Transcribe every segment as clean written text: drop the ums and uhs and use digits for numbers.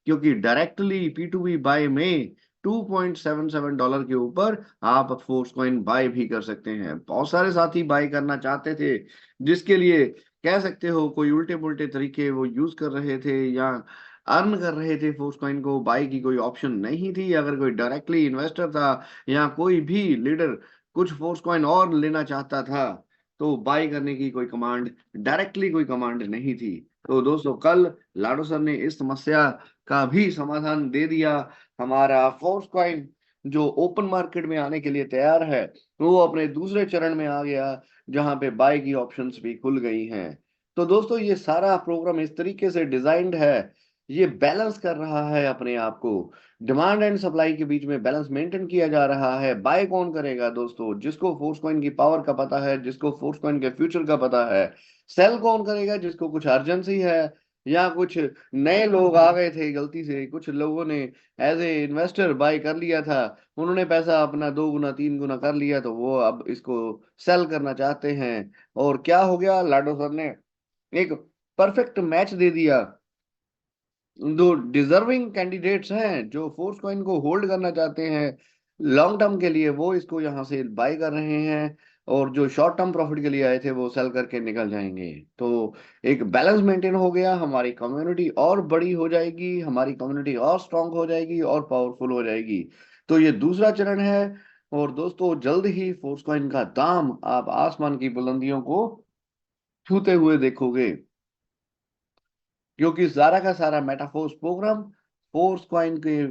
क्योंकि directly P2P bye में $2.77 के ऊपर आप फोर्स कॉइन बाय भी कर सकते हैं। बहुत सारे साथी बाय करना चाहते थे, जिसके लिए कह सकते हो कोई उल्टे पुल्टे तरीके वो यूज कर रहे थे या अर्न कर रहे थे। फोर्स कॉइन को बाय की कोई ऑप्शन नहीं थी। अगर कोई डायरेक्टली इन्वेस्टर था या कोई भी लीडर कुछ फोर्स कॉइन और लेना चाहता था, तो बाय करने की कोई कमांड, डायरेक्टली कोई कमांड नहीं थी। तो दोस्तों कल लाडो सर ने इस समस्या का भी समाधान दे दिया। हमारा फोर्स कॉइन जो ओपन मार्केट में आने के लिए तैयार है, वो अपने दूसरे चरण में आ गया, जहां पे बाय की ऑप्शंस भी खुल गई हैं। तो दोस्तों ये सारा प्रोग्राम इस तरीके से डिजाइंड है, ये बैलेंस कर रहा है अपने आप को, डिमांड एंड सप्लाई के बीच में बैलेंस मेंटेन किया जा रहा है। बाय कौन करेगा दोस्तों? जिसको फोर्स कॉइन की पावर का पता है, जिसको फोर्स कॉइन के फ्यूचर का पता है। सेल कौन करेगा? जिसको कुछ अर्जेंसी है या कुछ नए लोग आ गए थे, गलती से कुछ लोगों ने एज ए इन्वेस्टर बाय कर लिया था, उन्होंने पैसा अपना 2 गुना 3 गुना कर लिया, तो वो अब इसको सेल करना चाहते हैं। और क्या हो गया, लाडो सर ने एक परफेक्ट मैच दे दिया। दो डिजर्विंग कैंडिडेट्स हैं जो फोर्स कॉइन को होल्ड करना चाहते हैं लॉन्ग टर्म के लिए, वो इसको यहाँ से बाय कर रहे हैं। और जो शॉर्ट टर्म प्रॉफिट के लिए आए थे, वो सेल करके निकल जाएंगे। तो एक बैलेंस मेंटेन हो गया, हमारी कम्युनिटी और बड़ी हो जाएगी, हमारी कम्युनिटी और स्ट्रांग हो जाएगी और पावरफुल हो जाएगी। तो ये दूसरा चरण है। और दोस्तों जल्द ही फोर्स कॉइन का दाम आप आसमान की बुलंदियों को छूते हुए देखोगे, क्योंकि सारा का सारा मेटाफोर्स प्रोग्राम फोर्स कॉइन के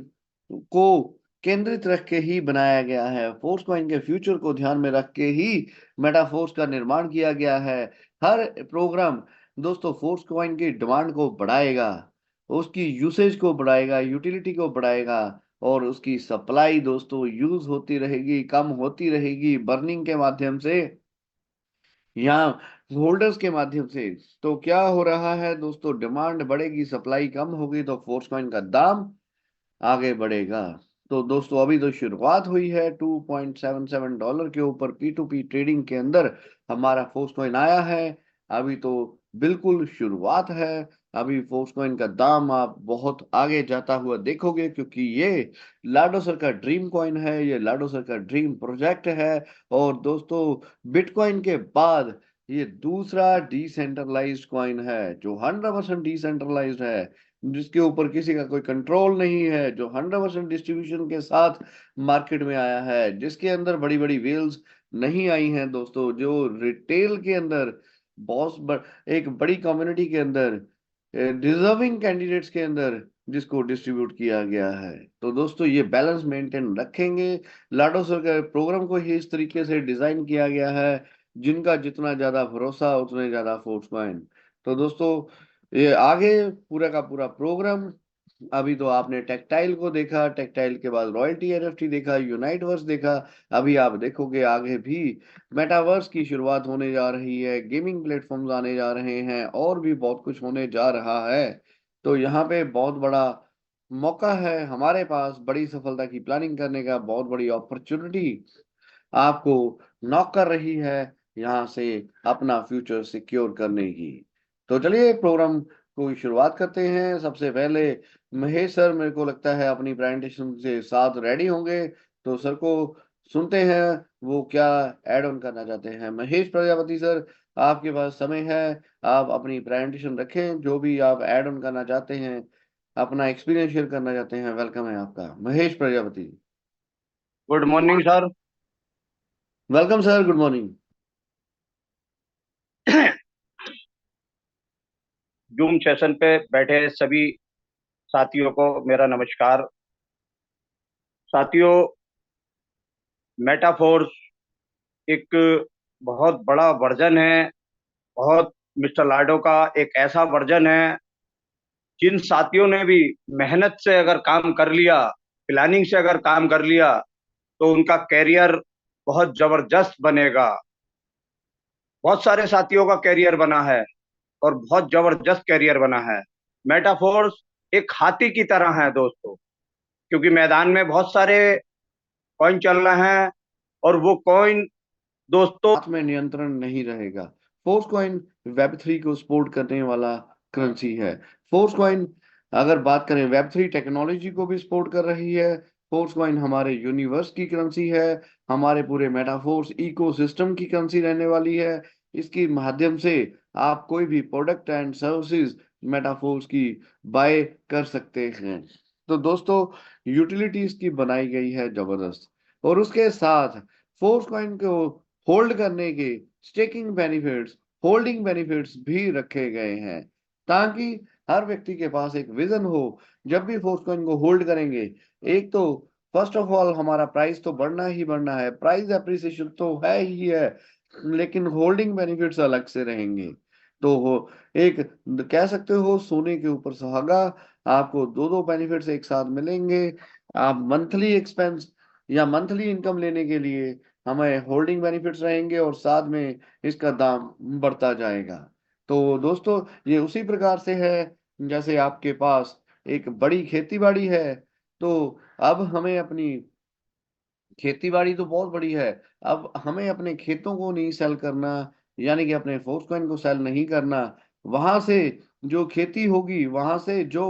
को केंद्रित रख के ही बनाया गया है। फोर्स कॉइन के फ्यूचर को ध्यान में रख के ही मेटाफोर्स का निर्माण किया गया है। हर प्रोग्राम दोस्तों फोर्स कॉइन की डिमांड को बढ़ाएगा, उसकी यूसेज को बढ़ाएगा, यूटिलिटी को बढ़ाएगा, और उसकी सप्लाई दोस्तों यूज होती रहेगी, कम होती रहेगी बर्निंग के माध्यम से या होल्डर्स के माध्यम से। तो क्या हो रहा है दोस्तों, डिमांड बढ़ेगी, सप्लाई कम होगी, तो फोर्स कॉइन का दाम आगे बढ़ेगा। तो दोस्तों अभी तो शुरुआत हुई है, $2.77 के ऊपर P2P ट्रेडिंग के अंदर हमारा फोर्स कॉइन आया है। अभी तो बिल्कुल शुरुआत है। अभी फोर्स कॉइन का दाम आप बहुत आगे जाता हुआ देखोगे, क्योंकि ये लाडो सर का ड्रीम कॉइन है, ये लाडो सर का ड्रीम प्रोजेक्ट है। और दोस्तों बिटकॉइन के बाद ये दूसरा डिसेंट्रलाइज्ड कॉइन है, जो 100% डिसेंट्रलाइज्ड है, जिसके ऊपर किसी का कोई कंट्रोल नहीं है, जो 100% डिस्ट्रीब्यूशन के साथ मार्केट में आया है, जिसके अंदर बड़ी बड़ी वेल्स नहीं आई हैं दोस्तों, जो रिटेल के अंदर एक बड़ी कम्युनिटी के अंदर डिजर्विंग कैंडिडेट्स के अंदर जिसको डिस्ट्रीब्यूट किया गया है। तो दोस्तों ये बैलेंस मेंटेन रखेंगे। लाडो सर के प्रोग्राम को ही इस तरीके से डिजाइन किया गया है, जिनका जितना ज्यादा भरोसा उतने ज्यादा फोर्स कॉइन। तो दोस्तों ये आगे पूरा का पूरा प्रोग्राम, अभी तो आपने टेक्टाइल को देखा, टेक्टाइल के बाद रॉयल्टी एनएफटी देखा, यूनाइटवर्स देखा, अभी आप देखोगे आगे भी मेटावर्स की शुरुआत होने जा रही है, गेमिंग प्लेटफॉर्म्स आने जा रहे हैं, और भी बहुत कुछ होने जा रहा है। तो यहाँ पे बहुत बड़ा मौका है हमारे पास, बड़ी सफलता की प्लानिंग करने का, बहुत बड़ी अपॉर्चुनिटी आपको नॉक कर रही है यहाँ से अपना फ्यूचर सिक्योर करने की। तो चलिए प्रोग्राम को शुरुआत करते हैं। सबसे पहले महेश सर मेरे को लगता है अपनी प्रेजेंटेशन के साथ रेडी होंगे, तो सर को सुनते हैं वो क्या ऐड ऑन करना चाहते हैं। महेश प्रजापति सर, आपके पास समय है, आप अपनी प्रेजेंटेशन रखें, जो भी आप ऐड ऑन करना चाहते हैं, अपना एक्सपीरियंस शेयर करना चाहते हैं, वेलकम है आपका Mahesh Prajapati. Good morning sir. Welcome sir, good morning. Zoom session पे बैठे सभी साथियों को मेरा नमस्कार। साथियों, मेटाफोर्स एक बहुत बड़ा वर्जन है। बहुत मिस्टर लाडो का एक ऐसा वर्जन है, जिन साथियों ने भी मेहनत से अगर काम कर लिया, प्लानिंग से अगर काम कर लिया, तो उनका कैरियर बहुत जबरदस्त बनेगा। बहुत सारे साथियों का कैरियर बना है और बहुत जबरदस्त कैरियर बना है। मेटाफोर्स एक हाथी की तरह है दोस्तों, क्योंकि मैदान में बहुत सारे कॉइन चल रहे हैं, और वो कॉइन दोस्तों हाथ में नियंत्रण नहीं रहेगा। फोर्स कॉइन वेब 3 को सपोर्ट करने वाला करेंसी है। फोर्स कॉइन अगर बात करें वेब 3 टेक्नोलॉजी को भी सपोर्ट कर रही है। फोर्स कॉइन हमारे यूनिवर्स की करेंसी है, हमारे पूरे मेटाफोर्स इकोसिस्टम की करेंसी रहने वाली है। इसके माध्यम से आप कोई भी प्रोडक्ट एंड सर्विसेज मेटाफोर्स की बाय कर सकते हैं। तो दोस्तों, यूटिलिटीज की बनाई गई है जबरदस्त, और उसके साथ फोर्स कॉइन को होल्ड करने के स्टेकिंग बेनिफिट्स, होल्डिंग बेनिफिट्स भी रखे गए हैं, ताकि हर व्यक्ति के पास एक विजन हो। जब भी फोर्स कॉइन को होल्ड करेंगे, एक तो फर्स्ट ऑफ ऑल हमारा प्राइस तो बढ़ना ही बढ़ना है, प्राइस एप्रिसिएशन तो है ही है, लेकिन होल्डिंग बेनिफिट्स अलग से रहेंगे। तो हो एक कह सकते हो सोने के ऊपर सुहागा, आपको दो दो बेनिफिट्स एक साथ मिलेंगे। आप मंथली एक्सपेंस या मंथली इनकम लेने के लिए हमें होल्डिंग बेनिफिट्स रहेंगे, और साथ में इसका दाम बढ़ता जाएगा। तो दोस्तों, ये उसी प्रकार से है जैसे आपके पास एक बड़ी खेती बाड़ी है, तो अब हमें अपनी खेती बाड़ी तो बहुत बड़ी है, अब हमें अपने खेतों को नहीं सेल करना, यानी कि अपने फोर्स कॉइन को सेल नहीं करना। वहां से जो खेती होगी, वहां से जो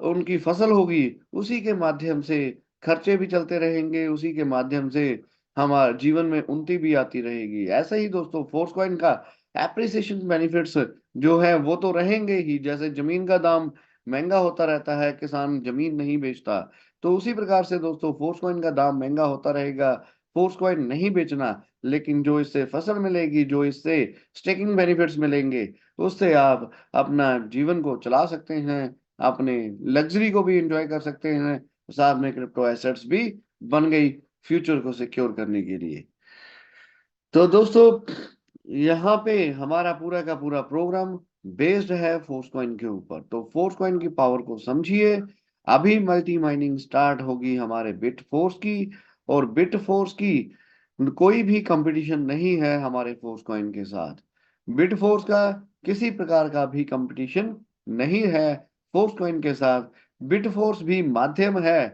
उनकी फसल होगी, उसी के माध्यम से खर्चे भी चलते रहेंगे, उसी के माध्यम से हमारे जीवन में उन्नति भी आती रहेगी। ऐसे ही दोस्तों, फोर्स कॉइन का एप्रिसिएशन बेनिफिट्स जो है वो तो रहेंगे ही। जैसे जमीन का दाम महंगा होता रहता है, किसान जमीन नहीं बेचता, तो उसी प्रकार से दोस्तों फोर्स कॉइन का दाम महंगा होता रहेगा। फोर्स कॉइन नहीं बेचना, लेकिन जो इससे फसल मिलेगी, जो इससे स्टेकिंग बेनिफिट्स मिलेंगे, उससे आप अपना जीवन को चला सकते हैं, अपने लग्जरी को भी एंजॉय कर सकते हैं। साथ में क्रिप्टो एसेट्स भी बन गई फ्यूचर को सिक्योर करने के लिए। तो दोस्तों, यहाँ पे हमारा पूरा का पूरा प्रोग्राम बेस्ड है फोर्स कॉइन के ऊपर। तो फोर्स कॉइन की पावर को समझिए। अभी मल्टी माइनिंग स्टार्ट होगी हमारे बिट फोर्स की, और बिट फोर्स की कोई भी कंपटीशन नहीं है हमारे फोर्स कॉइन के साथ। बिट फोर्स का किसी प्रकार का भी कंपटीशन नहीं है फोर्स कॉइन के साथ। बिट फोर्स भी माध्यम है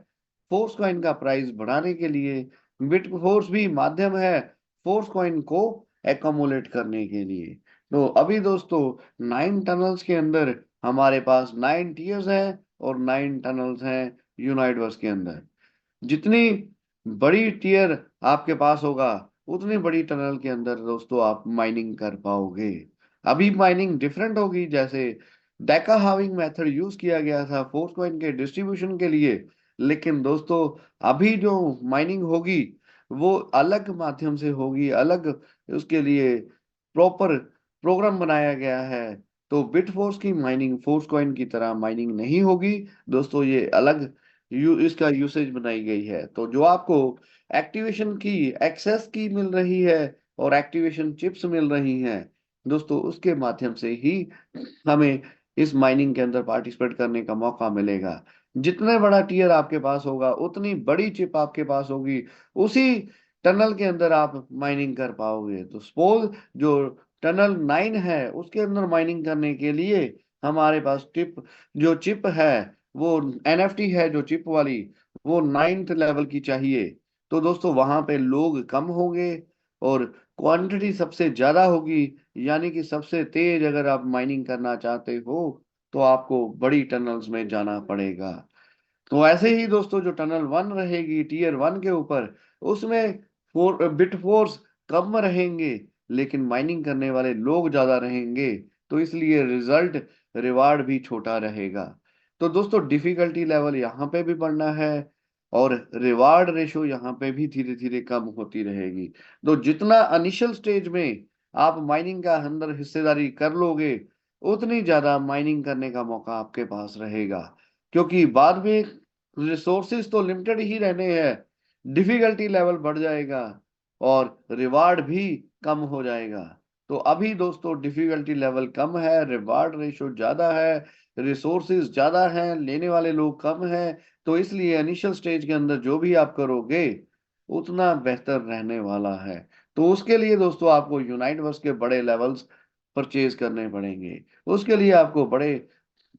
फोर्स कॉइन का प्राइस बढ़ाने के लिए। बिट फोर्स भी माध्यम है फोर्स कॉइन को एकोमोलेट करने के लिए। तो अभी दोस्तों, 9 टनल्स के अंदर हमारे पास 9 टीयर्स हैं, और 9 टनल्स हैं यूनाइटवर्स के अंदर। जितनी बड़ी टीयर आपके पास होगा, उतनी बड़ी टनल के अंदर दोस्तों आप माइनिंग कर पाओगे। अभी माइनिंग डिफरेंट होगी, जैसे डेका हाविंग मेथड यूज किया गया था फोर्स कॉइन के डिस्ट्रीब्यूशन के लिए, लेकिन दोस्तों अभी जो माइनिंग होगी वो अलग माध्यम से होगी, अलग उसके लिए प्रॉपर प्रोग्राम बनाया गया है। तो बिट फोर्स की माइनिंग फोर्स कॉइन की तरह माइनिंग नहीं होगी दोस्तों, ये अलग इसका यूसेज बनाई गई है। तो जो आपको एक्टिवेशन की एक्सेस की मिल रही है, और एक्टिवेशन चिप्स मिल रही हैं दोस्तों, उसके माध्यम से ही हमें इस माइनिंग के अंदर पार्टिसिपेट करने का मौका मिलेगा। जितना बड़ा टीयर आपके पास होगा, उतनी बड़ी चिप आपके पास होगी, उसी टनल के अंदर आप माइनिंग कर पाओगे। तो सपोज जो टनल 9 है, उसके अंदर माइनिंग करने के लिए हमारे पास जो चिप है, वो एनएफटी है जो चिप वाली, वो 9th लेवल की चाहिए। तो दोस्तों वहां पे लोग कम होंगे, और क्वांटिटी सबसे ज्यादा होगी, यानी कि सबसे तेज अगर आप माइनिंग करना चाहते हो, तो आपको बड़ी टनल्स में जाना पड़ेगा। तो ऐसे ही दोस्तों, जो टनल 1 रहेगी टीयर 1 के ऊपर, उसमें बिट फोर्स कम रहेंगे, लेकिन माइनिंग करने वाले लोग ज्यादा रहेंगे, तो इसलिए रिजल्ट रिवार्ड भी छोटा रहेगा। तो दोस्तों, डिफिकल्टी लेवल यहाँ पे भी बढ़ना है, और रिवार्ड रेशो यहाँ पे भी धीरे धीरे कम होती रहेगी। तो जितना इनिशियल स्टेज में आप माइनिंग का अंदर हिस्सेदारी कर लोगे, उतनी ज्यादा माइनिंग करने का मौका आपके पास रहेगा, क्योंकि बाद में रिसोर्सेज तो लिमिटेड ही रहने हैं, डिफिकल्टी लेवल बढ़ जाएगा, और रिवार्ड भी कम हो जाएगा। तो अभी दोस्तों डिफिकल्टी लेवल कम है, रिवार्ड रेशो ज्यादा है, रिसोर्सेज ज्यादा हैं, लेने वाले लोग कम हैं। तो इसलिए इनिशियल स्टेज के अंदर जो भी आप करोगे, उतना बेहतर रहने वाला है। तो उसके लिए दोस्तों आपको यूनाइटवर्स के बड़े लेवल्स परचेज करने पड़ेंगे, उसके लिए आपको बड़े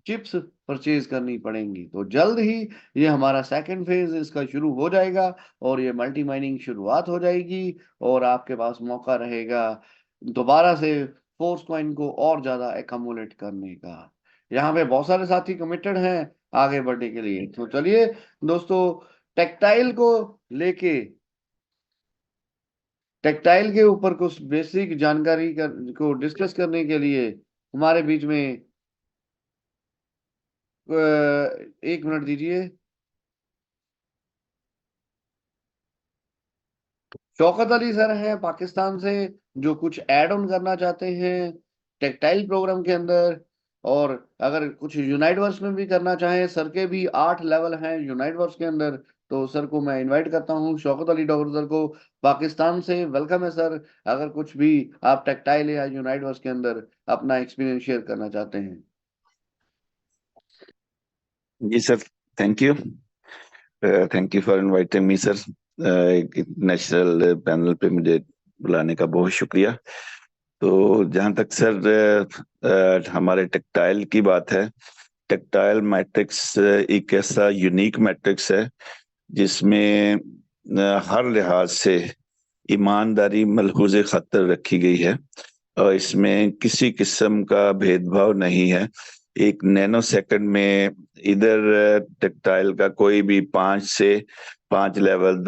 चिप्स परचेज करनी पड़ेंगी। तो जल्द ही ये हमारा सेकंड फेज इसका शुरू हो जाएगा, और ये मल्टी माइनिंग शुरुआत हो जाएगी, और आपके पास मौका रहेगा दोबारा से फोर्स कॉइन को और ज्यादा एकमुलेट करने का। यहाँ पे बहुत सारे साथी कमिटेड हैं आगे बढ़ने के लिए। तो चलिए दोस्तों, टेक्सटाइल को लेके, टेक्सटाइल के ऊपर कुछ बेसिक जानकारी को डिस्कस करने के लिए हमारे बीच में 1 मिनट दीजिए। शौकत अली सर हैं पाकिस्तान से, जो कुछ ऐड ऑन करना चाहते हैं टेक्सटाइल प्रोग्राम के अंदर। और अगर कुछ यूनाइटवर्स में भी करना चाहें, सर के भी 8 लेवल हैं यूनाइटवर्स के अंदर। तो सर को मैं इनवाइट करता हूं, शौकत अली डॉक्टर सर को पाकिस्तान से वेलकम है सर। अगर कुछ भी आप टेक्सटाइल या यूनाइटवर्स के अंदर अपना एक्सपीरियंस शेयर करना चाहते हैं। जी sir, thank you. Thank you for inviting me sir. एक नेशनल पैनल पे मुझे बुलाने का बहुत शुक्रिया। तो जहाँ तक सर हमारे टेक्सटाइल की बात है, टेक्सटाइल मैट्रिक्स एक ऐसा यूनिक मैट्रिक्स है जिसमें हर लिहाज से ईमानदारी मलहूज़ खतर रखी गई है और इसमें किसी किस्म का भेदभाव नहीं है। एक नैनो सेकंड में इधर टेक्सटाइल का कोई भी 5 लेवल,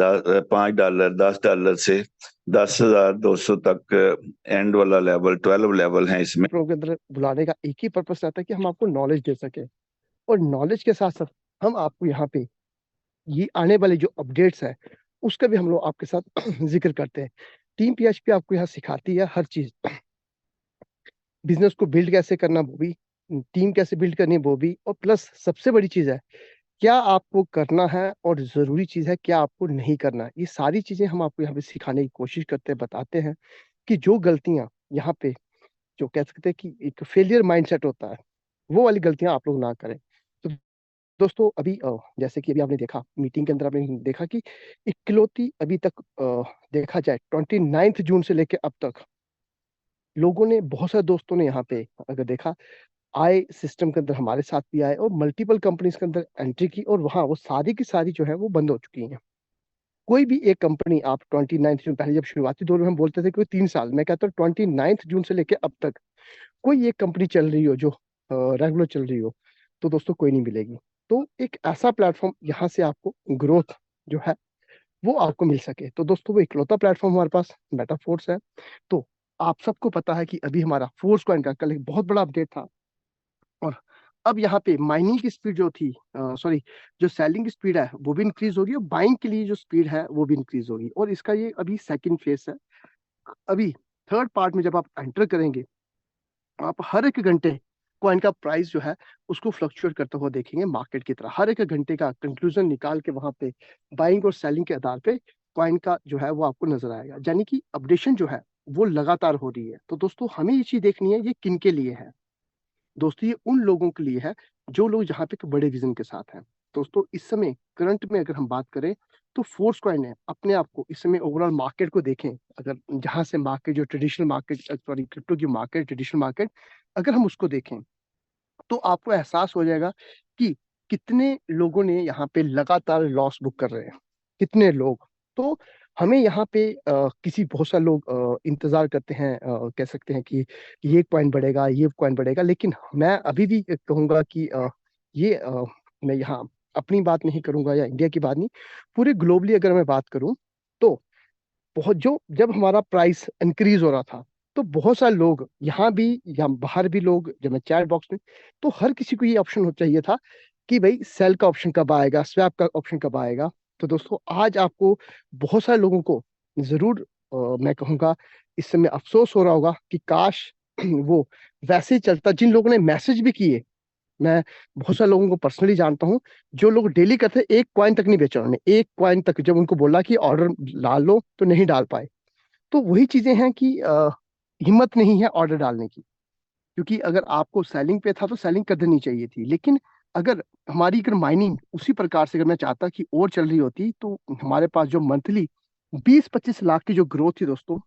$5, $10 से 10,200 तक एंड वाला लेवल, 12 लेवल है इसमें। प्रो के अंदर बुलाने का एक ही पर्पस रहता है कि हम आपको नॉलेज दे सके, और नॉलेज के साथ साथ हम आपको यहाँ पे ये आने वाले जो अपडेट्स है उसका भी हम लोग आपके साथ जिक्र करते हैं। टीम पीएचपी आपको यहाँ सिखाती है हर चीज, बिजनेस को बिल्ड कैसे करना वो भी, टीम कैसे बिल्ड करनी वो भी, और प्लस सबसे बड़ी चीज है क्या आपको करना है, और जरूरी चीज है क्या आपको नहीं करना है। ये सारी चीजें हम आपको यहाँ पे सिखाने की कोशिश करते हैं, बताते हैं कि जो गलतियां यहाँ पे जो कह सकते हैं कि एक फेलियर माइंडसेट होता है, वो वाली गलतियां आप लोग ना करें। तो दोस्तों अभी जैसे कि अभी आपने देखा मीटिंग के अंदर, आपने देखा कि इकलौती अभी तक देखा जाए 29 जून से लेके अब तक लोगों ने, बहुत सारे दोस्तों ने यहाँ पे अगर देखा आए सिस्टम के अंदर, हमारे साथ भी आए और मल्टीपल कंपनीज के अंदर एंट्री की, और वहाँ वो सारी की सारी जो है वो बंद हो चुकी हैं। कोई भी एक कंपनी आप 29 जून, पहले जब शुरुआती दौर में हम बोलते थे कि 3 साल, मैं कहता हूँ 29 जून से लेके अब तक कोई एक कंपनी चल रही हो जो रेगुलर चल रही हो, तो दोस्तों कोई नहीं मिलेगी। तो एक ऐसा प्लेटफॉर्म यहाँ से आपको ग्रोथ जो है वो आपको मिल सके, तो दोस्तों वो इकलौता प्लेटफॉर्म हमारे पास मेटाफोर्स है। तो आप सबको पता है कि अभी हमारा फोर्स कॉइन का कल एक बहुत बड़ा अपडेट था, और अब यहाँ पे माइनिंग की स्पीड जो थी, सॉरी, जो सेलिंग की स्पीड है वो भी इंक्रीज होगी, और बाइंग के लिए जो स्पीड है वो भी इंक्रीज होगी, और इसका ये अभी सेकंड फेज है। अभी थर्ड पार्ट में जब आप एंटर करेंगे, आप हर एक घंटे कॉइन का प्राइस जो है उसको फ्लक्चुएट करते हुए देखेंगे मार्केट की तरह। हर एक घंटे का कंक्लूजन निकाल के वहां पे बाइंग और सेलिंग के आधार पे कॉइन का जो है वो आपको नजर आएगा, यानी कि अपडेशन जो है वो लगातार हो रही है। तो दोस्तों हमें ये चीज देखनी है ये किन के लिए है। दोस्तों ये उन लोगों के लिए है जो लोग जहाँ पे एक बड़े विजन के साथ हैं। दोस्तों इस समय करंट में अगर हम बात करें तो फोर्स कॉइन है अपने आप को, इस समय ओवरऑल मार्केट को देखें, अगर जहां से मार्केट जो ट्रेडिशनल मार्केट, सॉरी क्रिप्टो की मार्केट, ट्रेडिशनल मार्केट, अगर हम उसको देखें तो आपको एहसास हो जाएगा कि कितने लोगों ने यहाँ पे लगातार लॉस बुक कर रहे हैं, कितने लोग। तो हमें यहाँ पे किसी, बहुत सारे लोग इंतजार करते हैं, कह सकते हैं कि ये पॉइंट बढ़ेगा, ये पॉइंट बढ़ेगा, लेकिन मैं अभी भी कहूंगा कि ये मैं यहाँ अपनी बात नहीं करूंगा या इंडिया की बात नहीं, पूरे ग्लोबली अगर मैं बात करूं तो बहुत, जो जब हमारा प्राइस इंक्रीज हो रहा था तो बहुत सारे लोग यहाँ भी या बाहर भी लोग, जब मैं चैट बॉक्स में, तो हर किसी को ये ऑप्शन हो चाहिए था कि भाई सेल का ऑप्शन कब आएगा, स्वैप का ऑप्शन कब आएगा। तो दोस्तों आज आपको, बहुत सारे लोगों को जरूर मैं कहूँगा इस समय अफसोस हो रहा होगा कि काश वो वैसे ही चलता। जिन लोगों ने मैसेज भी किए, मैं बहुत सारे लोगों को पर्सनली जानता हूँ जो लोग डेली करते, एक कॉइन तक नहीं बेचा उन्होंने, एक कॉइन तक जब उनको बोला कि ऑर्डर डाल लो तो नहीं डाल पाए। तो वही चीजें हैं कि हिम्मत नहीं है ऑर्डर डालने की, क्योंकि अगर आपको सेलिंग पे था तो सेलिंग कर देनी चाहिए थी। लेकिन अगर हमारी अगर माइनिंग उसी प्रकार से अगर मैं चाहता कि और चल रही होती तो हमारे पास जो मंथली 20-25 लाख की जो ग्रोथ थी दोस्तों,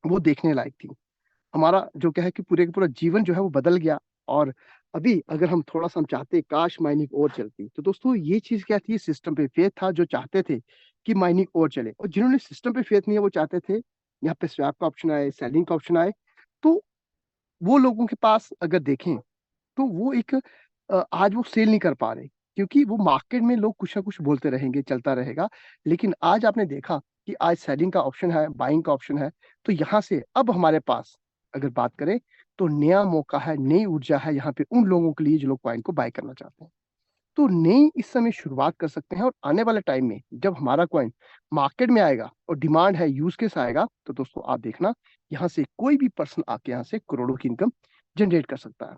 वो देखने लायक थी। हमारा जो क्या है कि पूरे का पूरा जीवन जो है वो बदल गया। और अभी अगर हम थोड़ा सा हम चाहते काश माइनिंग और चलती, तो दोस्तों ये चीज क्या थी, सिस्टम पे फेथ था, जो चाहते थे कि माइनिंग और चले, और जिन्होंने सिस्टम पे फेथ नहीं है वो चाहते थे यहाँ पे स्वैप का ऑप्शन आए, सेलिंग का ऑप्शन आए। तो वो लोगों के पास अगर देखें तो वो एक आज वो सेल नहीं कर पा रहे, क्योंकि वो मार्केट में लोग कुछ ना कुछ बोलते रहेंगे, चलता रहेगा। लेकिन आज आपने देखा कि आज सेलिंग का ऑप्शन है, बाइंग का ऑप्शन है। तो यहाँ से अब हमारे पास अगर बात करें तो नया मौका है, नई ऊर्जा है यहाँ पे उन लोगों के लिए जो लोग कॉइन को बाय करना चाहते हैं। तो नई इस समय शुरुआत कर सकते हैं, और आने वाले टाइम में जब हमारा कॉइन मार्केट में आएगा और डिमांड है, यूज केस आएगा, तो दोस्तों आप देखना यहाँ से कोई भी पर्सन आके यहाँ से करोड़ों की इनकम जनरेट कर सकता है।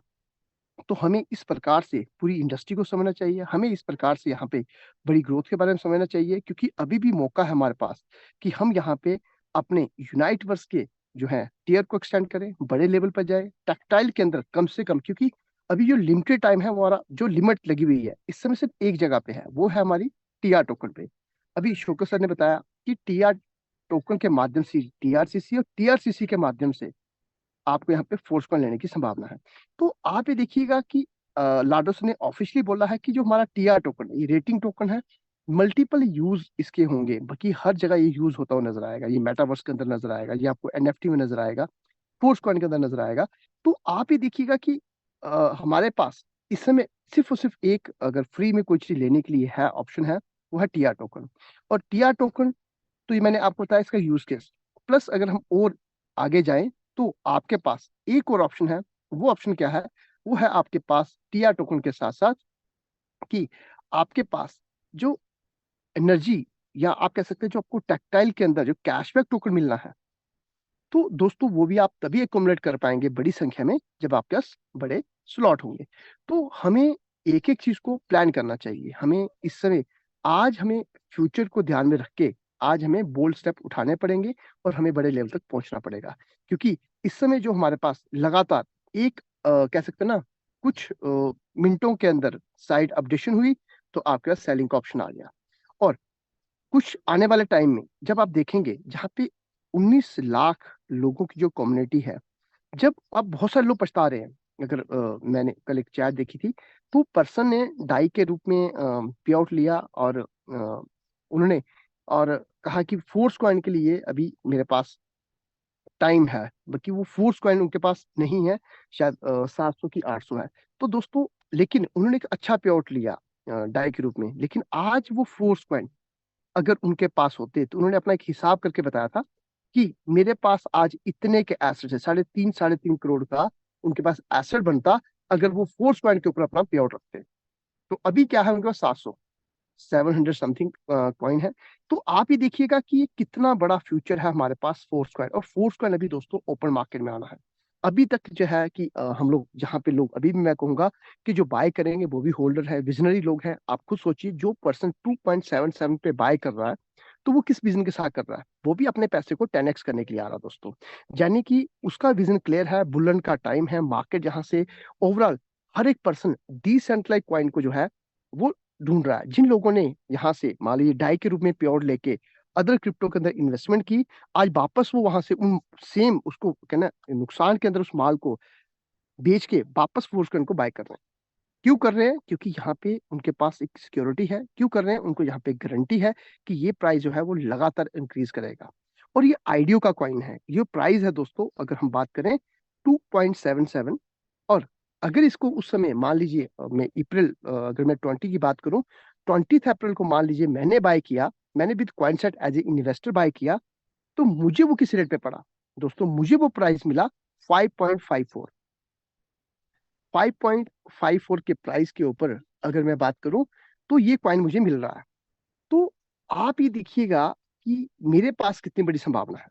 तो हमें इस प्रकार से पूरी इंडस्ट्री को समझना चाहिए, हमें इस प्रकार से यहाँ पे बड़ी ग्रोथ के बारे में समझना चाहिए, क्योंकि अभी भी मौका है हमारे पास कि हम यहाँ पे अपने यूनाइट वर्स के जो है टीयर को एक्सटेंड करें, बड़े लेवल पर जाए, टेक्सटाइल के अंदर कम से कम, क्योंकि अभी जो लिमिटेड टाइम है हमारा, जो लिमिट लगी हुई है इस समय सिर्फ एक जगह पे है, वो है हमारी टीआर टोकन पे। अभी शोकर सर ने बताया कि टीआर टोकन के माध्यम से टीआरसीसी और टीआरसीसी के माध्यम से आपको यहाँ पे फोर्स कॉइन लेने की संभावना है। तो आप ये देखिएगा कि लाडोस ने ऑफिशियली बोला है कि जो हमारा टीआर टोकन, ये रेटिंग टोकन है, मल्टीपल यूज इसके होंगे, बाकी हर जगह ये यूज होता हुआ नजर आएगा। ये मेटावर्स के अंदर नजर आएगा, ये आपको एनएफटी में नजर आएगा, फोर्स कॉइन के अंदर नजर आएगा। तो आप ये देखिएगा कि हमारे पास इस समय सिर्फ और सिर्फ एक अगर फ्री में कोई चीज लेने के लिए है ऑप्शन है, वो है टीआर टोकन। और टीआर टोकन तो ये मैंने आपको बताया इसका यूज केस। प्लस अगर हम और आगे जाएं तो आपके पास एक और ऑप्शन है। वो ऑप्शन क्या है? वो है आपके पास टीआर टोकन के साथ साथ कि आपके पास जो एनर्जी, या आप कह सकते हैं जो आपको टेक्टाइल के अंदर जो कैशबैक टोकन मिलना है, तो दोस्तों वो भी आप तभी एकोमोडेट कर पाएंगे बड़ी संख्या में जब आपके पास बड़े स्लॉट होंगे। तो हमें एक एक चीज को प्लान करना चाहिए। हमें इस समय आज हमें फ्यूचर को ध्यान में रख के आज हमें बोल्ड स्टेप उठाने पड़ेंगे और हमें बड़े लेवल तक पहुंचना पड़ेगा। क्योंकि इस समय जो हमारे पास लगातार एक कह सकते हैं ना, कुछ मिनटों के अंदर साइड अपडेशन हुई तो आपके पास सेलिंग का ऑप्शन आ गया। और कुछ आने वाले टाइम में जब आप देखेंगे जहाँ पे 19 लाख लोगों की जो कम्युनिटी है, जब अब बहुत सारे लोग पछता रहे हैं। अगर मैंने कल एक चैट देखी थी, तो पर्सन ने डाई के रूप में पे आउट लिया और उन्होंने और कहा कि फोर्स कॉइन के लिए अभी मेरे पास टाइम है, बल्कि वो फोर्स कॉइन उनके पास नहीं है, शायद 700 की 800 है। तो दोस्तों लेकिन उन्होंने एक अच्छा पे आउट लिया डाई के रूप में। लेकिन आज वो फोर्स कॉइन अगर उनके पास होते तो उन्होंने अपना एक हिसाब करके बताया था कि मेरे पास आज इतने के एसेट है, 3.5 करोड़ का उनके पास एसेट बनता अगर वो फोर्स पॉइंट के ऊपर अपना पे आउट रखते। तो अभी क्या है उनके पास 700 समथिंग कॉइन है। तो आप ये देखिएगा कि ये कितना बड़ा फ्यूचर है हमारे पास फोर्स कॉइन। और फोर्स कॉइन अभी दोस्तों ओपन मार्केट में आना है। अभी तक जो है कि हम लोग जहाँ पे लोग अभी भी मैं कहूंगा कि जो बाय करेंगे वो भी होल्डर है, विजनरी लोग हैं। आप खुद सोचिए, जो पर्सन 2.77 पे बाय कर रहा है तो वो किस विजन के साथ कर रहा है? वो भी अपने पैसे को 10x करने के लिए आ रहा है दोस्तों। यानी कि उसका विजन क्लियर है, बुलन का टाइम है, मार्केट जहां से ओवरऑल हर एक पर्सन डिसेंट्रलाइज कॉइन को जो है वो ढूंढ रहा है। जिन लोगों ने यहाँ से मान लीजिए डाई के रूप में पे आउट लेके अदर क्रिप्टो के अंदर इन्वेस्टमेंट की, आज वापस वो वहां से उन सेम उसको कहना नुकसान के अंदर उस माल को बेच के वापस फोर्स को बाय कर रहे हैं। क्यों कर रहे हैं? क्योंकि यहाँ पे उनके पास एक सिक्योरिटी है। क्यों कर रहे हैं? उनको यहाँ पे गारंटी है कि ये प्राइस जो है वो लगातार इंक्रीज करेगा। और ये आईडियो का कॉइन है। ये प्राइस है दोस्तों, अगर हम बात करें 2.77। और अगर इसको उस समय मान लीजिए मैं अप्रैल अगर मैं 20 की बात करूं, 20 अप्रैल को मान लीजिए मैंने बाय किया, मैंने with Coinset as a investor buy किया, तो मुझे वो किस रेट पे पड़ा दोस्तों? मुझे वो प्राइस मिला 5.54। 5.54 के प्राइस के ऊपर अगर मैं बात करूं तो ये कॉइन मुझे मिल रहा है। तो आप ये देखिएगा कि मेरे पास कितनी बड़ी संभावना है।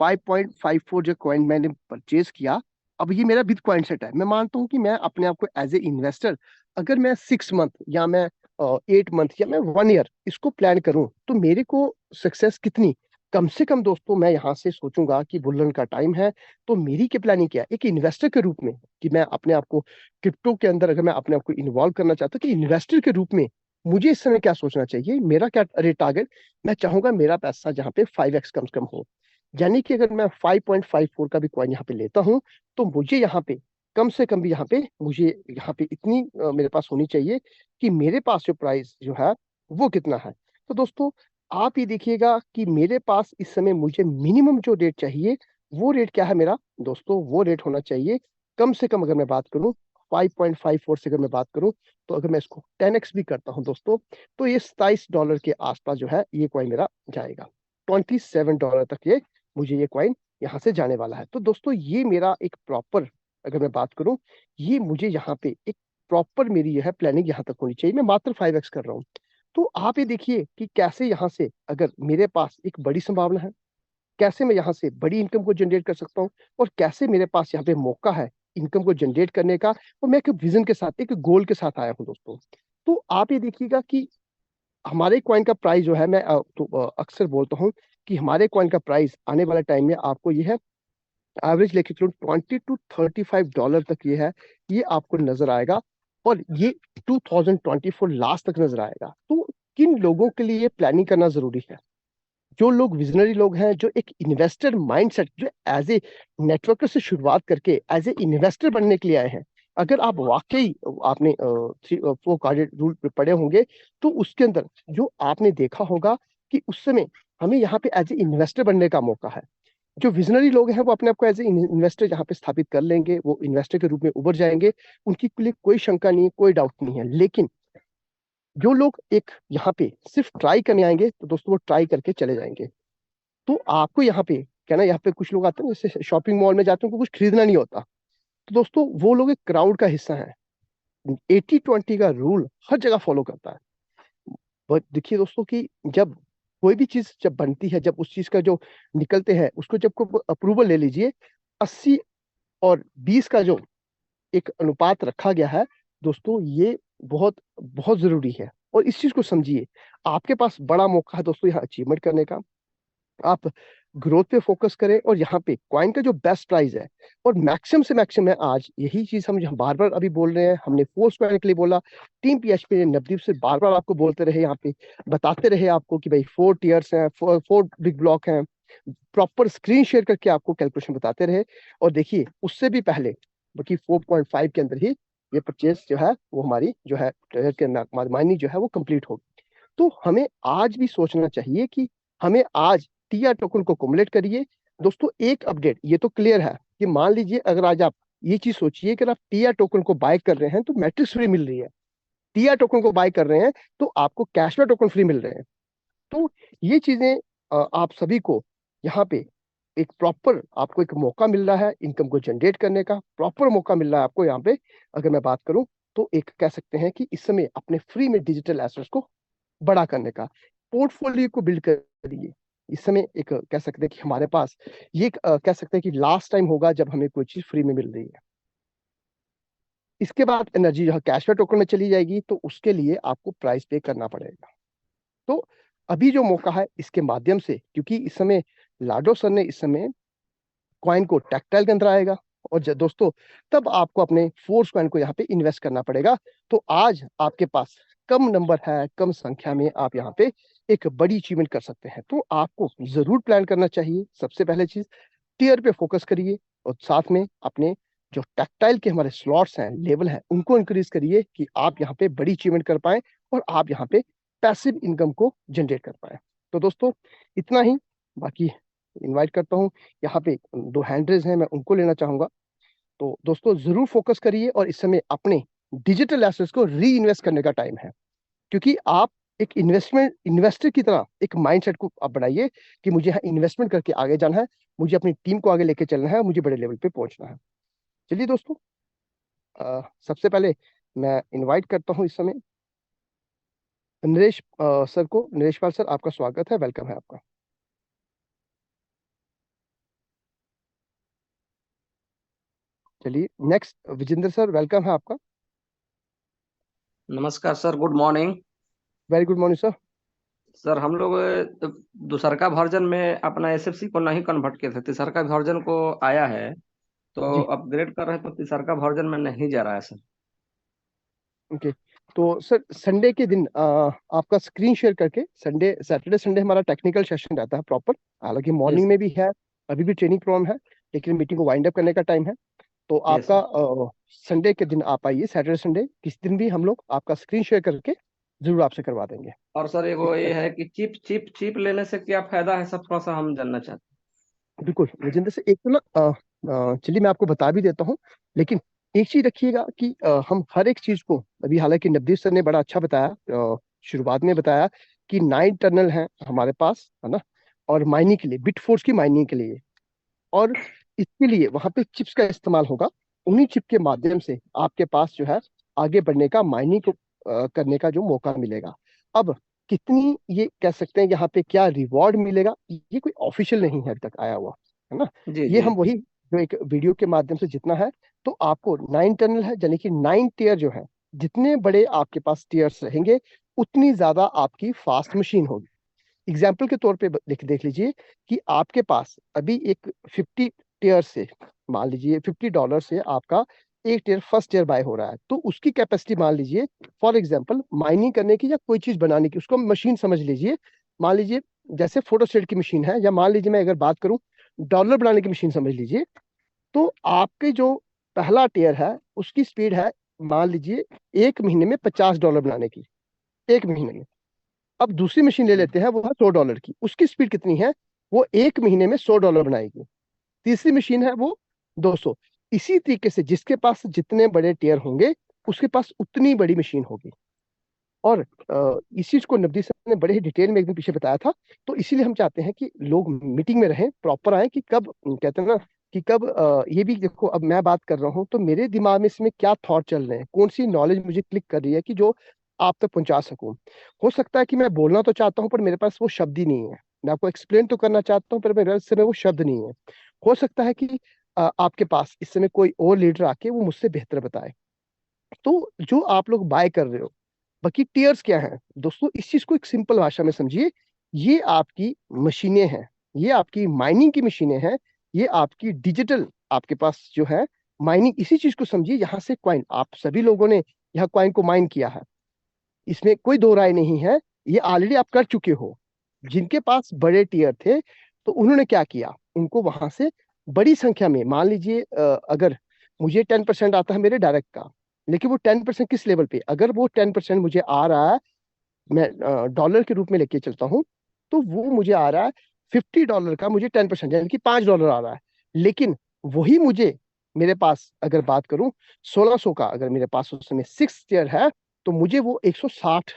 5.54 जो कॉइन मैंने परचेज किया, अब ये मेरा बिट कॉइन सेट है। मैं मानता हूँ कि मैं अपने आप को एज ए इन्वेस्टर अगर मैं 6 मंथ या मैं 8 मंथ या मैं 1 ईयर इसको प्लान करूं तो मेरे को सक्सेस कितनी कम से कम दोस्तों, मैं यहाँ से सोचूंगा कि बुलन का टाइम है। तो मेरी क्या प्लानिंग क्या है एक इन्वेस्टर के रूप में, कि मैं अपने आप को क्रिप्टो के अंदर अगर मैं अपने आप को इन्वॉल्व करना चाहता हूँ कि इन्वेस्टर के रूप में मुझे इस समय क्या सोचना चाहिए, मेरा क्या रेट टारगेट? मैं चाहूंगा मेरा पैसा जहाँ पे 5x कम से कम हो। यानी कि अगर मैं 5.54 का भी कॉइन यहाँ पे लेता हूँ तो मुझे यहाँ पे कम से कम भी यहाँ पे मुझे यहाँ पे इतनी मेरे पास होनी चाहिए कि मेरे पास जो प्राइस जो है वो कितना है। तो दोस्तों आप ये देखिएगा कि मेरे पास इस समय मुझे मिनिमम जो रेट चाहिए वो रेट क्या है मेरा दोस्तों? वो रेट होना चाहिए कम से कम अगर मैं बात करूं 5.54 से अगर मैं बात करूं, तो अगर मैं इसको 10x भी करता हूं दोस्तों, तो ये $27 के आसपास जो है ये कॉइन मेरा जाएगा। $27 तक ये मुझे ये कॉइन यहाँ से जाने वाला है। तो दोस्तों ये मेरा एक प्रॉपर, अगर मैं बात करूं, ये मुझे यहाँ पे एक प्रॉपर मेरी जो है प्लानिंग यहाँ तक होनी चाहिए। मैं मात्र 5x कर रहा हूँ। तो आप ये देखिए कि कैसे यहाँ से अगर मेरे पास एक बड़ी संभावना है, कैसे मैं यहाँ से बड़ी इनकम को जनरेट कर सकता हूँ, और कैसे मेरे पास यहाँ पे मौका है इनकम को जनरेट करने का, और मैं एक विजन के साथ, एक गोल के साथ आया हूँ दोस्तों। तो आप ये देखिएगा कि हमारे कॉइन का प्राइस जो है, मैं अक्सर बोलता हूँ कि हमारे कॉइन का प्राइस आने वाले टाइम में आपको ये है, एवरेज लेके चलो $20 to $35 तक ये है, ये आपको नजर आएगा, और ये 2024 लास्ट तक नजर आएगा। तो किन लोगों के लिए प्लानिंग करना जरूरी है? जो लोग विजनरी लोग हैं, जो एक इन्वेस्टर माइंडसेट, जो एज ए नेटवर्कर से शुरुआत करके एज ए इन्वेस्टर बनने के लिए आए हैं। अगर आप वाकई आपने 4 कार्डेड रूल पढ़े होंगे, तो उसके अंदर जो आपने देखा होगा कि उस समय हमें यहाँ पे एज ए इन्वेस्टर बनने का मौका है। जो विजनरी लोग हैं वो अपने आप को एज ए इन्वेस्टर यहाँ पे स्थापित कर लेंगे, वो इन्वेस्टर के रूप में उभर जाएंगे, उनकी लिए कोई शंका नहीं है, कोई डाउट नहीं है। लेकिन जो लोग एक यहाँ पे सिर्फ ट्राई करने आएंगे, तो दोस्तों वो ट्राई करके चले जाएंगे। तो आपको यहाँ पे क्या ना, यहाँ पे कुछ लोग आते हैं जैसे शॉपिंग मॉल में जाते हैं, उनको कुछ खरीदना नहीं होता, तो दोस्तों वो लोग एक क्राउड का हिस्सा है। 80-20 का रूल हर जगह फॉलो करता है। बट देखिए दोस्तों कि जब कोई भी चीज जब बनती है, जब उस चीज का जो निकलते हैं उसको जब को अप्रूवल ले लीजिए, 80 और 20 का जो एक अनुपात रखा गया है दोस्तों, ये बहुत बहुत जरूरी है। और इस चीज को समझिए, आपके पास बड़ा मौका है दोस्तों यहाँ अचीवमेंट करने का। आप ग्रोथ पे फोकस करें, और यहाँ पे कॉइन का जो बेस्ट प्राइस है और मैक्सिमम से मैक्सिमम है, आज यही चीज हम बार बार अभी बोल रहे हैं। हमने फोर्स कॉइन के लिए बोला, टीम पीएचपी ने नवदीप से बार बार आपको बोलते रहे, यहाँ पे बताते रहे आपको कि भाई 4 टियर्स हैं, 4 बिग ब्लॉक हैं, प्रॉपर स्क्रीन शेयर करके आपको कैलकुलेशन बताते रहे। और देखिए उससे भी पहले, बल्कि 4.5 के अंदर ही ये परचेज जो है वो हमारी जो है ट्रेजर के माइनिंग जो है वो कंप्लीट होगी। तो हमें आज भी सोचना चाहिए कि हमें आज टीआर टोकन को कुमुलेट करिए। दोस्तों एक अपडेट ये तो क्लियर है कि मान लीजिए अगर आज आप ये चीज सोचिए कि आप टीआर टोकन को बाय कर रहे हैं तो मैट्रिक्स फ्री मिल रही है, टीआर टोकन को बाय कर रहे हैं तो आपको कैशबैक टोकन फ्री मिल रहे हैं। तो ये चीजें आप सभी को यहाँ पे एक प्रॉपर आपको एक मौका मिल रहा है इनकम को जनरेट करने का, प्रॉपर मौका मिल रहा है आपको यहाँ पे। अगर मैं बात करूं तो एक कह सकते हैं कि इस समय अपने फ्री में डिजिटल एसेट्स को बड़ा करने का, पोर्टफोलियो को बिल्ड करिए। इस समय एक कह सकते हैं कि हमारे पास ये कह सकते हैं कि लास्ट टाइम होगा जब हमें कोई चीज फ्री में मिल रही है। इसके बाद एनर्जी जो कैशबैक टोकन में चली जाएगी, तो उसके लिए आपको प्राइस पे करना पड़ेगा। तो अभी जो मौका है इसके माध्यम से, क्योंकि इस समय लाडो सर ने इस समय कॉइन को टैक्टाइल के अंदर आएगा, और दोस्तों तब आपको अपने फोर्स कॉइन को यहाँ पे इन्वेस्ट करना पड़ेगा। तो आज आपके पास कम नंबर है, कम संख्या में आप यहाँ पे एक बड़ी अचीवमेंट कर सकते हैं। तो आपको जरूर प्लान करना चाहिए। सबसे पहले चीज टीयर पे फोकस करिए, और साथ में अपने जो टैक्टाइल के हमारे स्लॉट्स हैं, लेवल हैं, उनको इंक्रीज करिए कि आप यहाँ पे बड़ी अचीवमेंट कर पाए और आप यहाँ पे पैसिव इनकम को जनरेट कर पाए। तो दोस्तों इतना ही। बाकी इनवाइट करता हूँ, यहाँ पे 2 हैंड रेज हैं, मैं उनको लेना चाहूंगा। तो दोस्तों जरूर फोकस करिए, और इस समय अपने डिजिटल एसेट्स को री इन्वेस्ट करने का टाइम है। क्योंकि आप एक इन्वेस्टर की तरह एक माइंडसेट को आप बनाइए कि मुझे यहाँ इन्वेस्टमेंट करके आगे जाना है, मुझे अपनी टीम को आगे लेके चलना है, मुझे बड़े लेवल पे पहुंचना है। चलिए दोस्तों, सबसे पहले मैं इनवाइट करता हूँ इस समय नरेश सर को। नरेश पाल सर, आपका स्वागत है, वेलकम है आपका। चलिए नेक्स्ट विजेंद्र सर, वेलकम है आपका। नमस्कार sir, good morning. Very good morning sir. Sir हम लोग दूसरका वर्जन में अपना एसएफसी को नहीं कन्वर्ट किए थे, तीसरका वर्जन को आया है, तो जी अपग्रेड कर रहे हैं, तो तीसरका वर्जन में नहीं जा रहा है सर। ओके। तो सर संडे के दिन आपका स्क्रीन शेयर करके, संडे सैटरडे संडे हमारा टेक्निकल सेशन रहता है प्रॉपर, हालांकि मॉर्निंग यस में भी है, अभी भी ट्रेनिंग प्रोग्राम है, लेकिन मीटिंग को वाइंड अप करने का टाइम है। तो यस आपका सर। संडे के दिन आप आइए, सैटरडे संडे किस दिन भी हम लोग आपका स्क्रीन शेयर करके जरूर आपसे करवा देंगे। और सर ठीक एगो ये है, है कि चिप चिप चिप लेने से क्या फायदा है सर, थोड़ा सा हम जानना चाहते बिल्कुल राजेंद्र से। एक तो ना चलिए मैं आपको बता भी देता हूँ, लेकिन एक चीज रखिएगा कि हम हर एक चीज को, अभी हालांकि नवदीप सर ने बड़ा अच्छा बताया, शुरुआत में बताया कि 9 टनल हैं हमारे पास, है ना, और माइनिंग के लिए, बिट फोर्स की माइनिंग के लिए, और इसके लिए वहां पे चिप्स का इस्तेमाल होगा। उन्हीं चिप के माध्यम से आपके पास जो है आगे बढ़ने का, माइनिंग को करने का जो मौका मिलेगा। अब कितनी, ये कह सकते हैं यहाँ पे क्या रिवॉर्ड मिलेगा, ये कोई ऑफिशियल नहीं है अभी तक आया हुआ, है ना। जी ये जी। हम वही जो एक वीडियो के माध्यम से जितना है, तो आपको 9 टनल है, यानी कि 9 टीयर जो है, जितने बड़े आपके पास टीयर्स रहेंगे उतनी ज्यादा आपकी फास्ट मशीन होगी। एग्जाम्पल के तौर पे देख देख लीजिए कि आपके पास अभी एक 50 टीयर से, मान लीजिए $50 से आपका एक टीयर, फर्स्ट टीयर बाय हो रहा है, तो उसकी कैपेसिटी मान लीजिए, फॉर एग्जांपल माइनिंग करने की या कोई चीज बनाने की, उसको मशीन समझ लीजिए। मान लीजिए जैसे फोटोस्टेट की मशीन है, या मान लीजिए मैं अगर बात करूं डॉलर बनाने की मशीन समझ लीजिए, तो आपके जो पहला टीयर है उसकी स्पीड है, मान लीजिए 1 महीने में $50 बनाने की, 1 महीने में। अब दूसरी मशीन ले लेते हैं, वो है $100 की, उसकी स्पीड कितनी है, वो 1 महीने में $100 बनाएगी। तीसरी मशीन है वो 200। इसी तरीके से जिसके पास जितने बड़े टीयर होंगे उसके पास उतनी बड़ी मशीन होगी। और इस चीज को नवदीप सर ने बड़े ही डिटेल में एक दिन पीछे बताया था। तो इसीलिए हम चाहते हैं कि लोग मीटिंग में रहें, प्रॉपर आए, कि कब कहते हैं ना कि कब ये भी देखो, अब मैं बात कर रहा हूँ तो मेरे दिमाग में इसमें क्या थॉट चल रहे हैं, कौन सी नॉलेज मुझे क्लिक कर रही है कि जो आप तक पहुंचा सकूं। हो सकता है कि मैं बोलना तो चाहता हूँ पर मेरे पास वो शब्द ही नहीं है, मैं आपको एक्सप्लेन तो करना चाहता हूँ पर मेरे समय वो शब्द नहीं है। हो सकता है कि आपके पास इस समय कोई और लीडर आके वो मुझसे बेहतर बताए। तो जो आप लोग बाय कर रहे हो, बाकी टीयर्स क्या है दोस्तों, इस चीज को एक सिंपल भाषा में समझिए। ये आपकी मशीनें हैं, ये आपकी माइनिंग की मशीनें हैं, ये आपकी डिजिटल आपके पास जो है माइनिंग, इसी चीज को समझिए। यहाँ से क्वाइन, आप सभी लोगों ने यहाँ क्वाइन को माइन किया है, इसमें कोई दो राय नहीं है, ये ऑलरेडी आप कर चुके हो। जिनके पास बड़े टीयर थे तो उन्होंने क्या किया, उनको वहां से बड़ी संख्या में, मान लीजिए अगर मुझे 10% आता है मेरे डायरेक्ट का, लेकिन वो 10% किस लेवल पे, अगर वो 10% मुझे आ रहा है, मैं डॉलर के रूप में लेके चलता हूँ, तो वो मुझे आ रहा है $50 का, मुझे 10% यानी कि $5 आ रहा है। लेकिन वही मुझे, मेरे पास अगर बात करूं 1600 का, अगर मेरे पास उस समय 6 टीयर है, तो मुझे वो 160,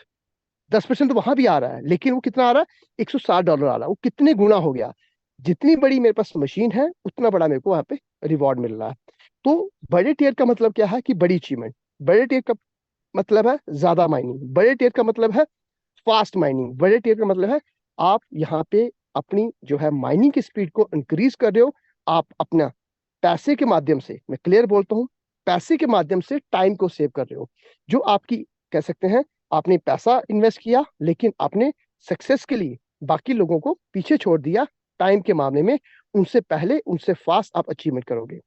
10% तो वहां भी आ रहा है, लेकिन वो कितना आ रहा है, $160 आ रहा है। वो कितने गुना हो गया, जितनी बड़ी मेरे पास मशीन है उतना बड़ा मेरे को वहां पे रिवॉर्ड मिल रहा है। तो बड़े टियर का मतलब क्या है कि बड़ी अचीवमेंट, बड़े टियर का मतलब है ज्यादा माइनिंग, बड़े टियर का मतलब है फास्ट माइनिंग, बड़े टियर का मतलब है आप यहाँ पे अपनी जो है माइनिंग की स्पीड को इंक्रीज कर रहे हो। आप अपना पैसे के माध्यम से, मैं क्लियर बोलता हूँ, पैसे के माध्यम से टाइम को सेव कर रहे हो। जो आपकी, कह सकते हैं, आपने पैसा इन्वेस्ट किया लेकिन आपने सक्सेस के लिए बाकी लोगों को पीछे छोड़ दिया, टाइम के मामले में उनसे पहले, उनसे फास्ट आप अचीवमेंट करोगे।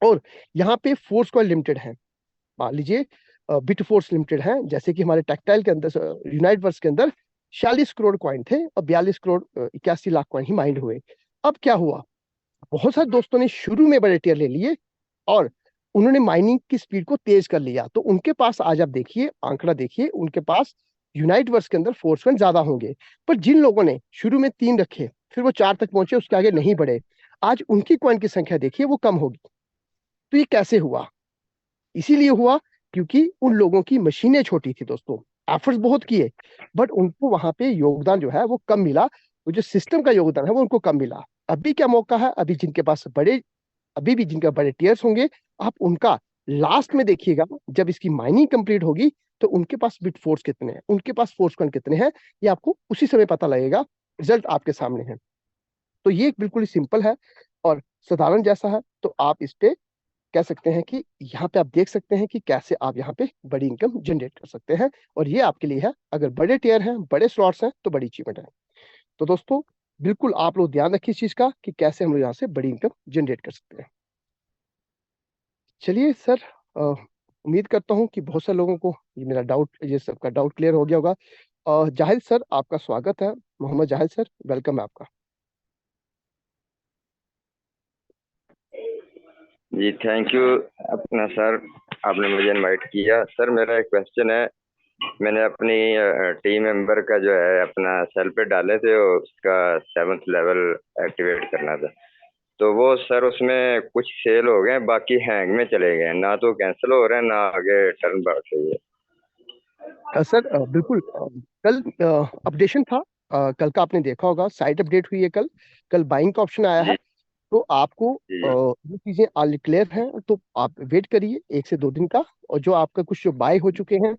और यहाँ पे फोर्स कॉइल लिमिटेड है, मान लीजिए बिट फोर्स लिमिटेड है, जैसे कि हमारे टेक्सटाइल के अंदर, यूनाइट वर्स के अंदर 46 करोड़ कॉइन थे और 42 करोड़ 81 लाख कॉइन ही माइंड हुए। अब क्या हुआ, बहुत सारे दोस्तों ने शुरू में बड़े टियर ले लिए और उन्होंने माइनिंग की स्पीड को तेज कर लिया, तो उनके पास आज आप देखिए, आंकड़ा देखिए, उनके पास यूनाइट वर्स के अंदर फोर्स कॉइन ज्यादा होंगे। पर जिन लोगों ने शुरू में 3 रखे, फिर वो 4 तक पहुंचे, उसके आगे नहीं बढ़े, आज उनकी कॉइन की संख्या देखिए वो कम होगी। तो ये कैसे हुआ, इसीलिए हुआ क्योंकि उन लोगों की मशीनें छोटी थी दोस्तों, एफर्ट्स बहुत किए, बट उनको वहां पे योगदान जो है वो कम मिला, वो जो सिस्टम का योगदान है वो उनको कम मिला। अभी क्या मौका है, अभी जिनके पास बड़े, अभी भी जिनका बड़े टीयर्स होंगे, आप उनका लास्ट में देखिएगा, जब इसकी माइनिंग कंप्लीट होगी तो उनके पास बिट फोर्स कितने हैं, उनके पास फोर्स कॉइन कितने हैं, ये आपको उसी समय पता लगेगा, रिजल्ट आपके सामने है। तो ये बिल्कुल ही सिंपल है और साधारण जैसा है। तो आप इस पे कह सकते हैं कि यहाँ पे आप देख सकते हैं कि कैसे आप यहाँ पे बड़ी इनकम जनरेट कर सकते हैं, और ये आपके लिए है, अगर बड़े टीयर हैं, बड़े स्लॉट्स हैं, तो बड़ी अचीवमेंट है। तो दोस्तों बिल्कुल आप लोग ध्यान रखिए इस चीज का कि कैसे हम लोग यहाँ से बड़ी इनकम जनरेट कर सकते हैं। चलिए सर, उम्मीद करता हूँ कि बहुत सारे लोगों को ये मेरा डाउट, ये सबका डाउट क्लियर हो गया होगा। जाहिद सर आपका स्वागत है, मोहम्मद जाहिद सर, वेलकम है आपका। जी थैंक यू अपना सर, आपने मुझे इनवाइट किया। सर मेरा एक क्वेश्चन है, मैंने अपनी टीम मेंबर का जो है अपना सेल पे डाले थे और उसका 7th लेवल एक्टिवेट करना था। तो वो सर उसमें कुछ सेल हो गए, बाकी हैंग में चले गए, ना तो कैंसिल हो रहे हैं ना आगे टर्न बढ़ रही है। सर बिल्कुल कल अपडेशन था। कल का आपने देखा होगा, साइट अपडेट हुई है कल। कल बाइंग का ऑप्शन आया है। जी तो आपको जी ये चीजें ऑल क्लियर हैं, तो आप वेट करिए 1 से 2 दिन का। और जो आपका कुछ जो बाय हो चुके हैं,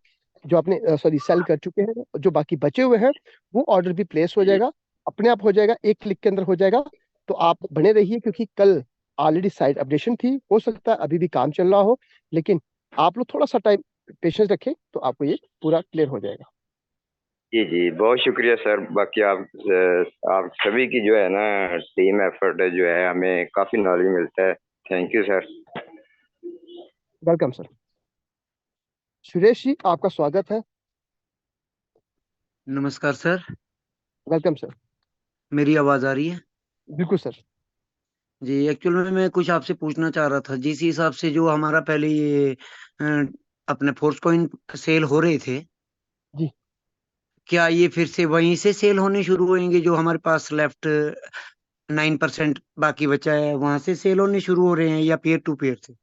जो आपने सॉरी सेल कर चुके हैं, और जो बाकी बचे हुए हैं, वो ऑर्डर भी प्लेस हो जी जाएगा। अपने आप हो जाएगा, एक क्लिक के अंदर हो जाएगा। तो आप बने रहिए, क्योंकि कल ऑलरेडी साइट अपडेशन थी। हो सकता है अभी भी काम चल रहा हो, लेकिन आप लोग थोड़ा सा टाइम पेशेंस रखें, तो आपको ये पूरा क्लियर हो जाएगा। जी जी, बहुत शुक्रिया सर। बाकी आप सभी की जो है ना टीम एफर्ट है, जो है हमें काफी नॉलेज मिलता है। Thank you sir. Welcome sir. Suresh ji, आपका स्वागत है। नमस्कार सर। Welcome sir. मेरी आवाज आ रही है? बिल्कुल सर। जी, एक्चुअल में मैं कुछ आपसे पूछना चाह रहा था। जिस हिसाब से जो हमारा पहले ये अपने फोर्स कॉइन सेल हो रहे थे, जी क्या ये फिर से वहीं से सेल होने शुरू होंगे? जो हमारे पास लेफ्ट 9% बाकी बचा है, वहां से सेल होने शुरू हो रहे हैं, या पीयर टू पीयर से?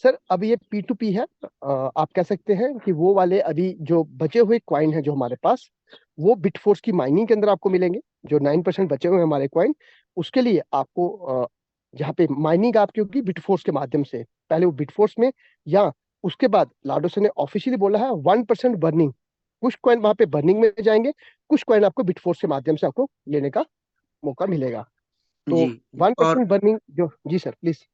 सर, अब ये P2P है। आप कह सकते हैं कि वो वाले अभी जो बचे हुए क्वाइन हैं जो हमारे पास, वो बिटफोर्स की माइनिंग के अंदर आपको मिलेंगे। जो 9% बचे हुए हैं हमारे क्वाइन, उसके लिए आपको जहाँ पे माइनिंग आपकी होगी बिटफोर्स के माध्यम से, पहले वो बिटफोर्स में, या उसके बाद लाडोसे ने ऑफिशियली बोला है 1% बर्निंग। कुछ कॉइन वहां पे बर्निंग में जाएंगे, कुछ कॉइन आपको बिटफोर्स के माध्यम से आपको लेने का मौका मिलेगा। तो जी। और 1% बर्निंग जो, जी सर प्लीज।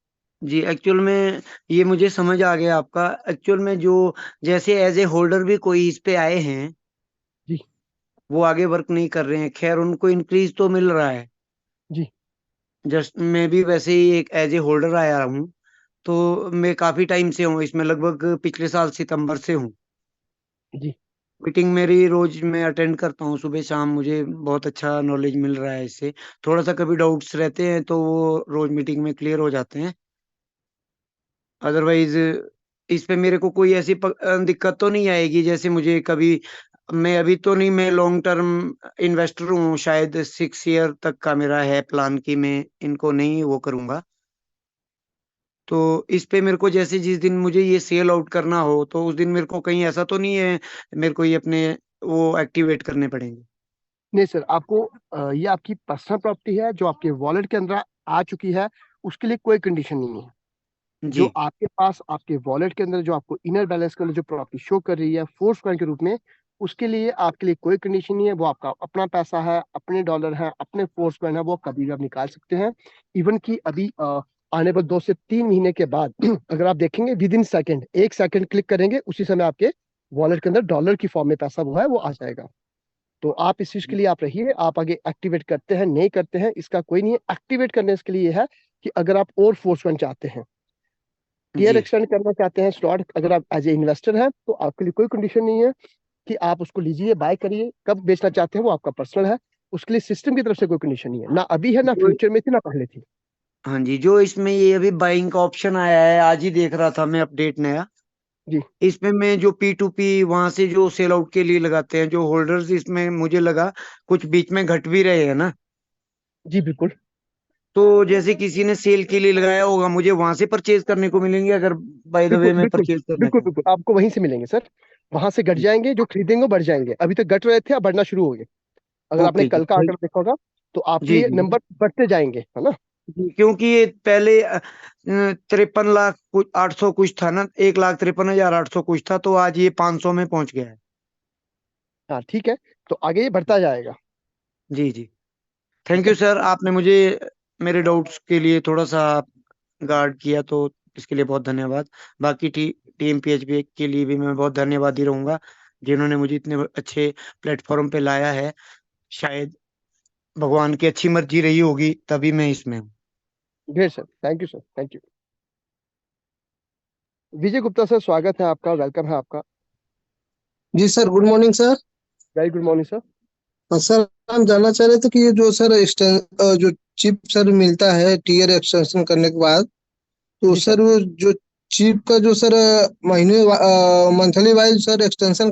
जी, एक्चुअल में ये मुझे समझ आ गया आपका। एक्चुअल में जो जैसे एज ए होल्डर भी कोई इस पे आए हैं, जी वो आगे वर्क नहीं कर रहे हैं, खैर उनको इंक्रीज तो मिल रहा है। जी जस्ट मैं भी वैसे ही एक एज ए होल्डर आया हूँ, तो मैं काफी टाइम से हूँ इसमें, लगभग पिछले साल सितंबर से हूँ। जी मीटिंग मेरी रोज मैं अटेंड करता हूँ सुबह शाम, मुझे बहुत अच्छा नॉलेज मिल रहा है इससे। थोड़ा सा कभी डाउट्स रहते हैं तो वो रोज मीटिंग में क्लियर हो जाते हैं। अदरवाइज इस पे मेरे को कोई ऐसी दिक्कत तो नहीं आएगी। जैसे मुझे कभी, मैं अभी तो नहीं, मैं लॉन्ग टर्म इन्वेस्टर हूँ, शायद 6 ईयर तक का मेरा है प्लान कि मैं इनको नहीं वो करूंगा। तो इस पे मेरे को जैसे जिस दिन मुझे ये सेल आउट करना हो, तो उस दिन मेरे को कहीं ऐसा तो नहीं है मेरे को ये अपने वो एक्टिवेट करने पड़ेंगे? नहीं सर, आपको ये आपकी पर्सनल प्रॉपर्टी है जो आपके वॉलेट के अंदर आ चुकी है, उसके लिए कोई कंडीशन नहीं है। जो जी आपके पास आपके वॉलेट के अंदर जो आपको इनर बैलेंस के अंदर जो प्रॉपर्टी शो कर रही है फोर्स कॉइन के रूप में, उसके लिए आपके लिए कोई कंडीशन नहीं है। वो आपका अपना पैसा है, अपने डॉलर है, अपने फोर्स कॉइन है, वो कभी भी आप निकाल सकते हैं। इवन कि अभी आने वाले 2 से 3 महीने के बाद अगर आप देखेंगे, with in second, 1 second click करेंगे, उसी समय आपके वॉलेट के अंदर डॉलर की फॉर्म में पैसा वो है वो आ जाएगा। तो आप इस चीज के लिए आप रहिए। आप आगे एक्टिवेट करते हैं नहीं करते हैं इसका कोई नहीं है। एक्टिवेट करने के लिए है कि अगर आप और फोर्स वन चाहते हैं, टीयर जी एक्सटेंड करना चाहते हैं, स्लॉट अगर आप एज ए इन्वेस्टर हैं, तो आपके लिए कोई कंडीशन नहीं है कि आप उसको लीजिए बाय करिए। कब बेचना चाहते हैं वो आपका पर्सनल है। उसके लिए सिस्टम की तरफ से कोई कंडीशन नहीं है, ना अभी है ना जो फ्यूचर में थी ना पहले थी। हाँ जी, जो इसमें ये अभी बाइंग का ऑप्शन आया है, आज ही देख रहा था मैं अपडेट नया। जी इसमें मैं जो P2P वहां से जो सेल आउट के लिए लगाते हैं जो होल्डर्स, इसमें मुझे लगा कुछ बीच में घट भी रहे हैं ना। जी बिल्कुल तो जैसे किसी ने सेल के लिए लगाया होगा, मुझे वहां से परचेज करने को मिलेंगे अगर बाय द वे बिल्कुल मैं बिल्कुल परचेज करना बिल्कुल चाहूँ? बिल्कुल आपको वहीं से मिलेंगे सर। वहां से घट जी जाएंगे, जो खरीदेंगे वो बढ़ जाएंगे। अभी तक घट रहे थे, अब बढ़ना शुरू हो गए। अगर आपने ओके जी, कल का आंकड़ा देखा होगा, तो आपके जी ये जी नंबर बढ़ते जाएंगे, है ना। जी, क्योंकि ये पहले 53 लाख कुछ 800 कुछ था ना, 1,53,800 कुछ था, तो आज ये 500 में पहुंच गया है। हाँ ठीक है, तो आगे ये बढ़ता जाएगा। जी जी। ठीक थैंक है। यू सर, आपने मुझे मेरे डाउट्स के लिए थोड़ा सा गार्ड किया, तो इसके लिए बहुत धन्यवाद। बाकी टीम PHP के लिए भी मैं बहुत धन्यवादी रहूंगा, जिन्होंने मुझे इतने अच्छे प्लेटफॉर्म पे लाया है। शायद भगवान की अच्छी मर्जी रही होगी तभी मैं इसमें हूँ। Great sir, thank you sir, thank you. Vijay Gupta sir, स्वागत है आपका, वेलकम है आपका। जी sir, good morning sir. Very good morning sir. Sir, हम जानना चाह रहे थे कि ये जो सर जो चिप सर मिलता है टीयर एक्सटेंशन करने के बाद, तो जी सर। सर वो जो चिप का जो सर महीने मंथली वाइज सर एक्सटेंशन